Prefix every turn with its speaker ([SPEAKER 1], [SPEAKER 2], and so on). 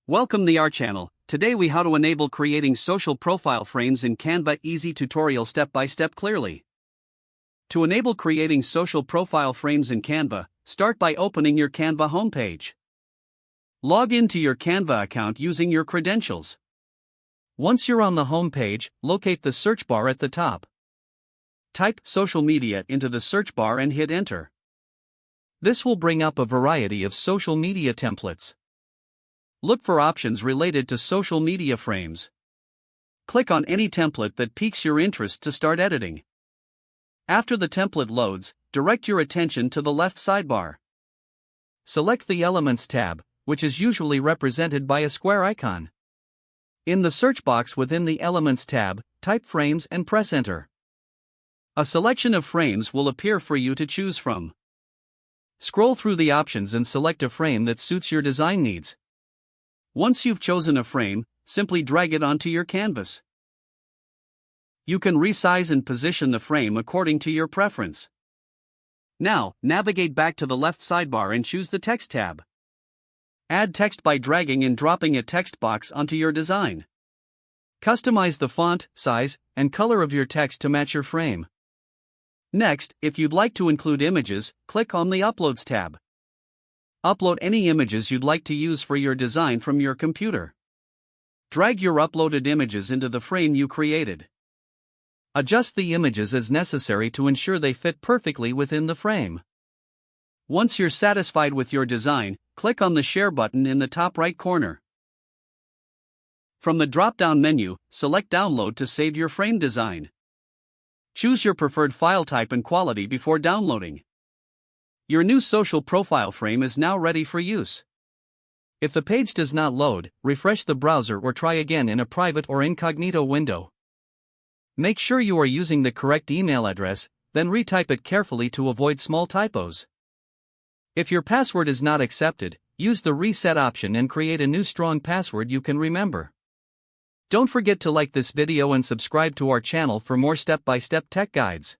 [SPEAKER 1] Welcome to our channel. Today we how to enable creating social profile frames in Canva. Easy tutorial step by step clearly. To enable creating social profile frames in Canva, start by opening your Canva homepage. Log into your Canva account using your credentials. Once you're on the homepage, locate the search bar at the top. Type social media into the search bar and hit enter. This will bring up a variety of social media templates. Look for options related to social media frames. Click on any template that piques your interest to start editing. After the template loads, direct your attention to the left sidebar. Select the Elements tab, which is usually represented by a square icon. In the search box within the Elements tab, type Frames and press Enter. A selection of frames will appear for you to choose from. Scroll through the options and select a frame that suits your design needs. Once you've chosen a frame, simply drag it onto your canvas. You can resize and position the frame according to your preference. Now, navigate back to the left sidebar and choose the Text tab. Add text by dragging and dropping a text box onto your design. Customize the font, size, and color of your text to match your frame. Next, if you'd like to include images, click on the Uploads tab. Upload any images you'd like to use for your design from your computer. Drag your uploaded images into the frame you created. Adjust the images as necessary to ensure they fit perfectly within the frame. Once you're satisfied with your design, click on the Share button in the top right corner. From the drop-down menu, select Download to save your frame design. Choose your preferred file type and quality before downloading. Your new social profile frame is now ready for use. If the page does not load, refresh the browser or try again in a private or incognito window. Make sure you are using the correct email address, then retype it carefully to avoid small typos. If your password is not accepted, use the reset option and create a new strong password you can remember. Don't forget to like this video and subscribe to our channel for more step-by-step tech guides.